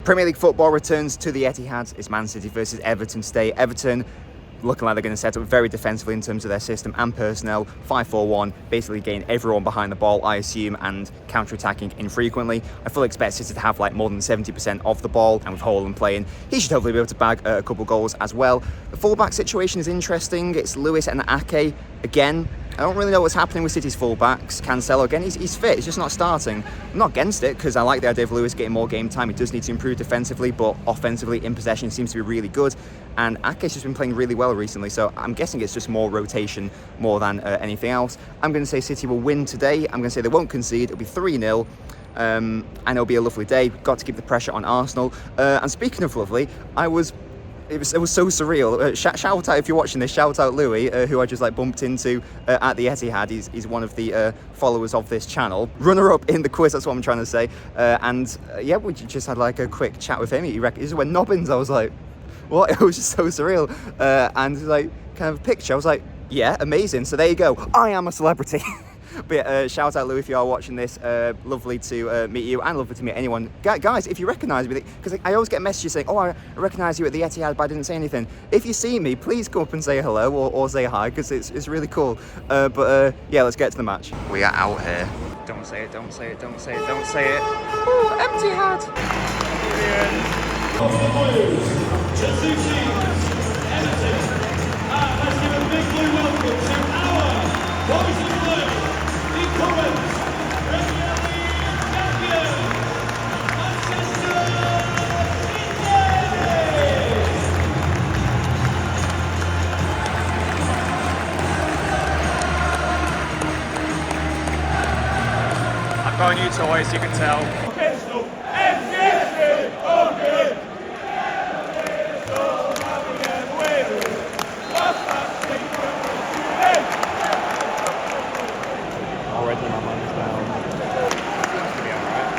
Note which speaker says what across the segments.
Speaker 1: Premier League football returns to the Etihad. It's Man City versus Everton today. Everton looking like they're going to set up very defensively in terms of their system and personnel. 5-4-1, basically getting everyone behind the ball, I assume, and counter-attacking infrequently. I fully expect City to have like more than 70% of the ball, and with Haaland playing, he should hopefully be able to bag a couple goals as well. The fullback situation is interesting. It's Lewis and Ake again. I don't really know what's happening with City's fullbacks. Cancelo, again, he's fit, he's just not starting. I'm not against it, because I like the idea of Lewis getting more game time. He does need to improve defensively, but offensively, in possession, seems to be really good. And Ake's just been playing really well recently, so I'm guessing it's just more rotation more than anything else. I'm going to say City will win today. I'm going to say they won't concede. It'll be 3-0. And it'll be a lovely day. Got to keep the pressure on Arsenal. And speaking of lovely, it was so surreal. Shout out, if you're watching this, shout out Louis, who I just like bumped into at the Etihad. He's one of the followers of this channel. Runner-up in the quiz, that's what I'm trying to say. Yeah, we just had like a quick chat with him. This is when Nobbins, I was like, what? It was just so surreal. And like, kind of a picture, I was like, yeah, amazing. So there you go. I am a celebrity. But yeah, shout out Louis if you are watching this. Lovely to meet you, and lovely to meet anyone. Guys, if you recognise me, because I always get messages saying, oh, I recognise you at the Etihad, but I didn't say anything. If you see me, please come up and say hello or say hi, because it's really cool. Yeah, let's get to the match. We are out here. Don't say it, don't say it, don't say it, don't say it. Oh, Etihad.
Speaker 2: Just two teams, Everton. Let's give a big blue welcome to our boys in blue, the current Premier League champion, Manchester City.
Speaker 3: I've got a new toy, so you can tell.
Speaker 2: Okay, so okay.
Speaker 3: Already my money's down. It's gonna be alright.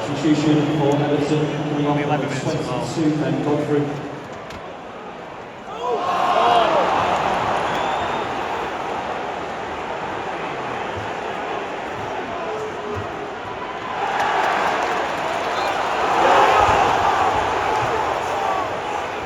Speaker 2: Substitution for Everton, coming on
Speaker 3: 11 minutes as well.
Speaker 2: 22, Ben Godfrey.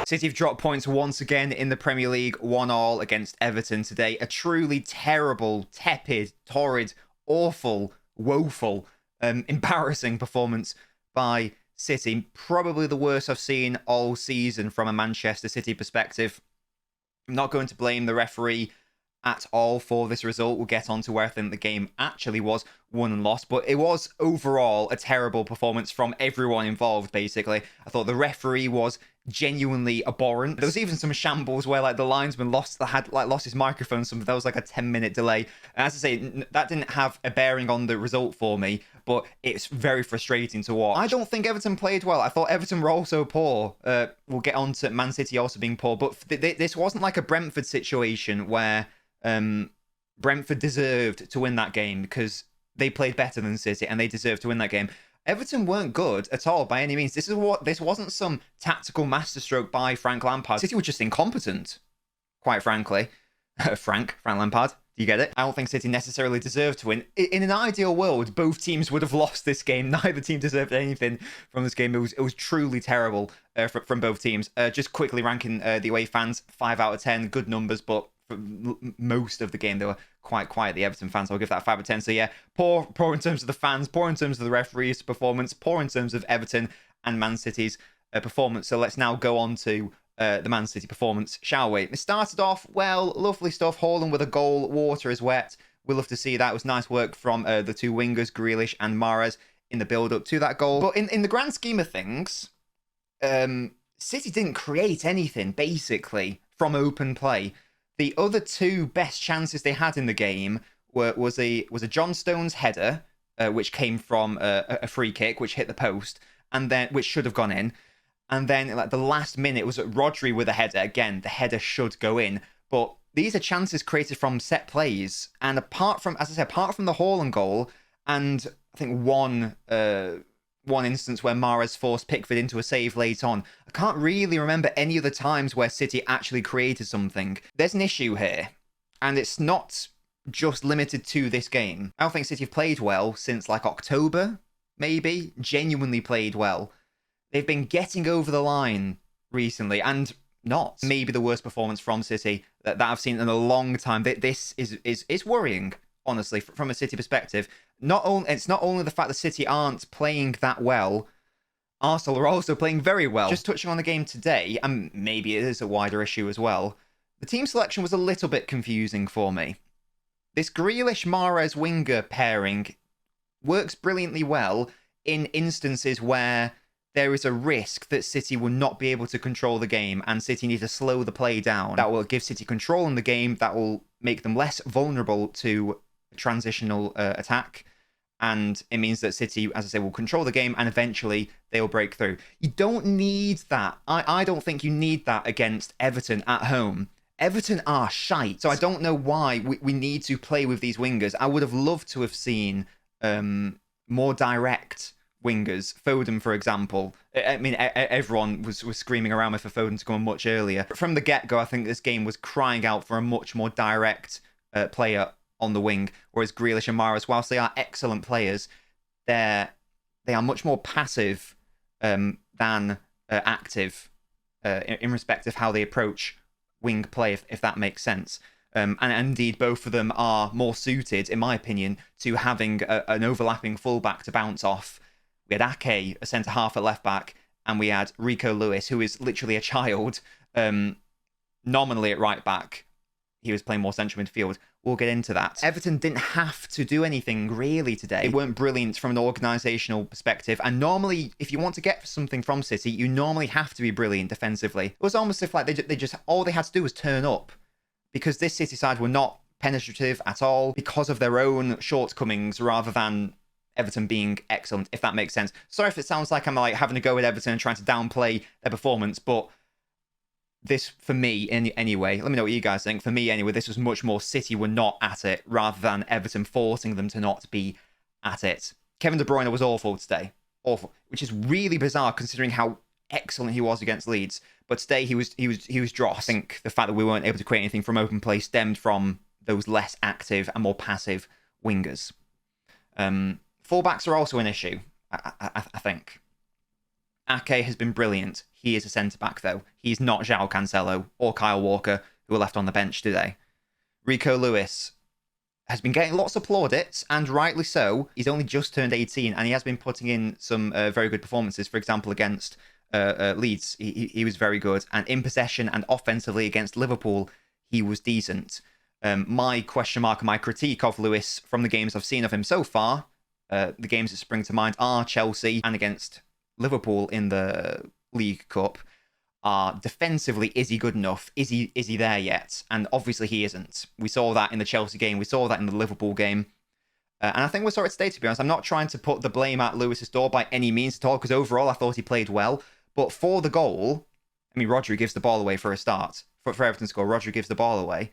Speaker 1: City have dropped points once again in the Premier League, 1-1 against Everton today. A truly terrible, tepid, torrid, awful, woeful, embarrassing performance by City. Probably the worst I've seen all season from a Manchester City perspective. I'm not going to blame the referee at all for this result. We'll get on to where I think the game actually was won and lost, but it was overall a terrible performance from everyone involved, basically. I thought the referee was genuinely abhorrent. There was even some shambles where the linesman lost his microphone. There was a 10-minute delay. And as I say, that didn't have a bearing on the result for me, but it's very frustrating to watch. I don't think Everton played well. I thought Everton were also poor. We'll get on to Man City also being poor, but this wasn't like a Brentford situation where Brentford deserved to win that game because they played better than City and they deserved to win that game. Everton weren't good at all by any means. This wasn't some tactical masterstroke by Frank Lampard. City were just incompetent, quite frankly. Frank Lampard, do you get it? I don't think City necessarily deserved to win. In an ideal world, both teams would have lost this game. Neither team deserved anything from this game. It was truly terrible from both teams. Just quickly ranking the away fans, 5 out of 10, good numbers, but for most of the game they were quite quiet, the Everton fans. I'll give that 5 out of 10. So yeah, poor in terms of the fans, poor in terms of the referee's performance, poor in terms of Everton and Man City's performance. So let's now go on to the Man City performance, shall we? It started off well, lovely stuff. Haaland with a goal, water is wet. We'll love to see that. It was nice work from the two wingers, Grealish and Mahrez, in the build-up to that goal. But in the grand scheme of things, City didn't create anything, basically, from open play. The other two best chances they had in the game was a John Stones header, which came from a free kick, which hit the post, and then which should have gone in. And then the last minute was Rodri with a header. Again, the header should go in. But these are chances created from set plays. And apart from the Haaland goal, and I think one instance where Mahrez forced Pickford into a save late on, I can't really remember any other times where City actually created something. There's an issue here, and it's not just limited to this game. I don't think City have played well since October, maybe. Genuinely played well. They've been getting over the line recently, and not maybe the worst performance from City that I've seen in a long time. This is worrying, honestly, from a City perspective. It's not only the fact that City aren't playing that well, Arsenal are also playing very well. Just touching on the game today, and maybe it is a wider issue as well, the team selection was a little bit confusing for me. This Grealish-Mahrez winger pairing works brilliantly well in instances where there is a risk that City will not be able to control the game and City need to slow the play down. That will give City control in the game. That will make them less vulnerable to transitional attack. And it means that City, as I say, will control the game and eventually they'll break through. You don't need that. I don't think you need that against Everton at home. Everton are shite. So I don't know why we need to play with these wingers. I would have loved to have seen more direct wingers. Foden, for example. I mean, everyone was screaming around for Foden to come on much earlier. From the get-go, I think this game was crying out for a much more direct player on the wing, whereas Grealish and Mahrez, whilst they are excellent players, they are much more passive than active in respect of how they approach wing play, if that makes sense. And indeed, both of them are more suited, in my opinion, to having an overlapping fullback to bounce off. We had Ake, a centre-half at left-back, and we had Rico Lewis, who is literally a child, nominally at right-back. He was playing more central midfield. We'll get into that. Everton didn't have to do anything really today. They weren't brilliant from an organisational perspective. And normally, if you want to get something from City, you normally have to be brilliant defensively. It was almost as if they just all they had to do was turn up. Because this City side were not penetrative at all because of their own shortcomings rather than Everton being excellent, if that makes sense. Sorry if it sounds like I'm having to go with Everton and trying to downplay their performance, but this, for me, anyway, let me know what you guys think. For me, anyway, this was much more City were not at it, rather than Everton forcing them to not be at it. Kevin De Bruyne was awful today. awful, which is really bizarre considering how excellent he was against Leeds. But today he was dross. I think the fact that we weren't able to create anything from open play stemmed from those less active and more passive wingers. Fullbacks are also an issue, I think. Ake has been brilliant. He is a centre-back, though. He's not João Cancelo or Kyle Walker, who were left on the bench today. Rico Lewis has been getting lots of plaudits, and rightly so. He's only just turned 18, and he has been putting in some very good performances. For example, against Leeds, he was very good. And in possession and offensively against Liverpool, he was decent. My question mark and my critique of Lewis from the games I've seen of him so far, the games that spring to mind are Chelsea and against Liverpool in the League Cup, are defensively, is he good enough? Is he there yet? And obviously he isn't. We saw that in the Chelsea game. We saw that in the Liverpool game. And I think we saw it today, to be honest. I'm not trying to put the blame at Lewis's door by any means at all, because overall I thought he played well. But for the goal, I mean, Rodri gives the ball away for a start. For Everton score, Rodri gives the ball away.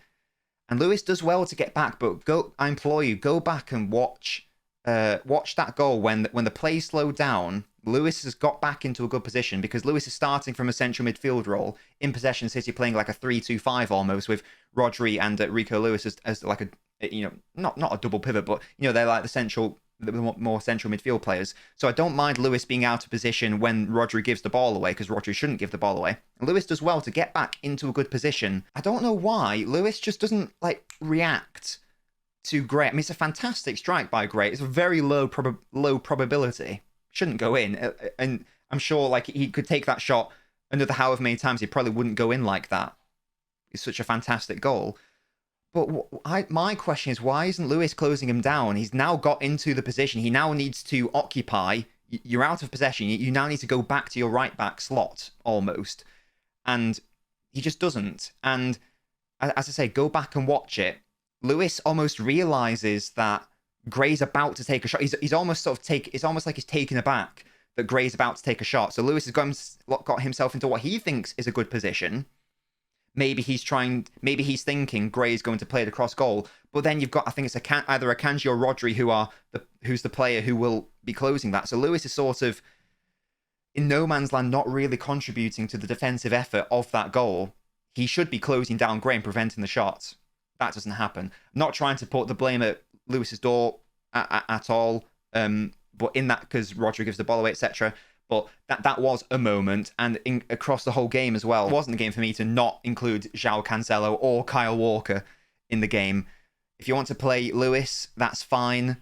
Speaker 1: And Lewis does well to get back, but I implore you, go back and watch that goal when the play slowed down. Lewis has got back into a good position because Lewis is starting from a central midfield role in possession. City playing like a 3-2-5 almost, with Rodri and Rico Lewis as like a not a double pivot, but they're like the more central midfield players. So I don't mind Lewis being out of position when Rodri gives the ball away, because Rodri shouldn't give the ball away. And Lewis does well to get back into a good position. I don't know why Lewis just doesn't react to Gray. I mean, it's a fantastic strike by Gray. It's a very low probability. Shouldn't go in, and I'm sure he could take that shot another however many times. He probably wouldn't go in like that. It's such a fantastic goal. But my question is, why isn't Lewis closing him down? He's now got into the position. He now needs to occupy. You're out of possession. You now need to go back to your right back slot almost, and he just doesn't. And as I say, go back and watch it. Lewis almost realizes that Gray's about to take a shot. He's almost it's almost like he's taken aback that Gray's about to take a shot. So Lewis has got himself into what he thinks is a good position. Maybe he's thinking Gray's going to play it across goal. But then you've got, I think it's either Akanji or Rodri who's the player who will be closing that. So Lewis is sort of in no man's land, not really contributing to the defensive effort of that goal. He should be closing down Gray and preventing the shot. That doesn't happen. I'm not trying to put the blame at Lewis's door at all, but in that, because Rodri gives the ball away, etc. But that was a moment, and across the whole game as well. It wasn't a game for me to not include João Cancelo or Kyle Walker in the game. If you want to play Lewis, that's fine,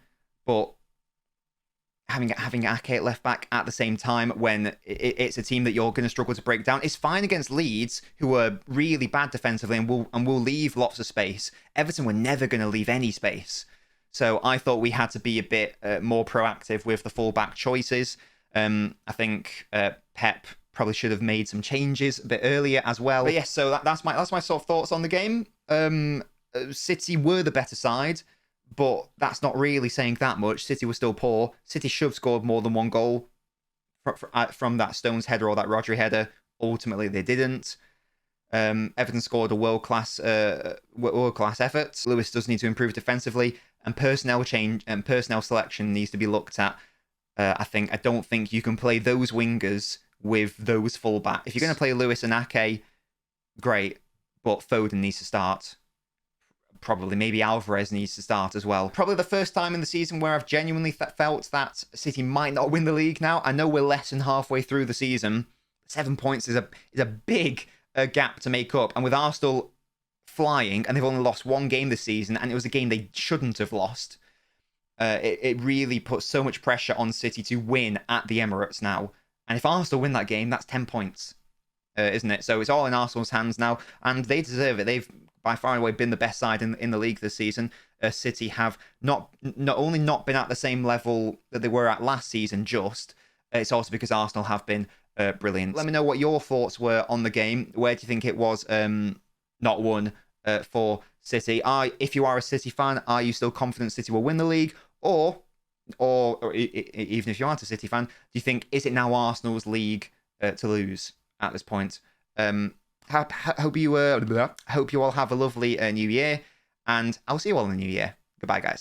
Speaker 1: but having Ake at left back at the same time when it's a team that you're going to struggle to break down is fine against Leeds, who are really bad defensively and will leave lots of space. Everton were never going to leave any space. So I thought we had to be a bit more proactive with the fullback choices. I think Pep probably should have made some changes a bit earlier as well. But yes, so that's my sort of thoughts on the game. City were the better side, but that's not really saying that much. City was still poor. City should have scored more than one goal from that Stones header or that Rodri header. Ultimately, they didn't. Everton scored a world-class effort. Lewis does need to improve defensively, and personnel change and personnel selection needs to be looked at. I don't think you can play those wingers with those fullbacks. If you're going to play Lewis and Ake, great, but Foden needs to start. Probably, maybe Alvarez needs to start as well. Probably the first time in the season where I've genuinely felt that City might not win the league now. I know we're less than halfway through the season. 7 points is a big gap to make up. And with Arsenal flying, and they've only lost one game this season, and it was a game they shouldn't have lost, it really puts so much pressure on City to win at the Emirates now. And if Arsenal win that game, that's 10 points, isn't it? So it's all in Arsenal's hands now, and they deserve it. They've by far and away been the best side in the league this season. City have not only not been at the same level that they were at last season, it's also because Arsenal have been brilliant. Let me know what your thoughts were on the game. Where do you think it was not won for City? If you are a City fan, are you still confident City will win the league? Or even if you aren't a City fan, do you think, is it now Arsenal's league to lose at this point? Hope you all have a lovely new year, and I'll see you all in the new year. Goodbye, guys.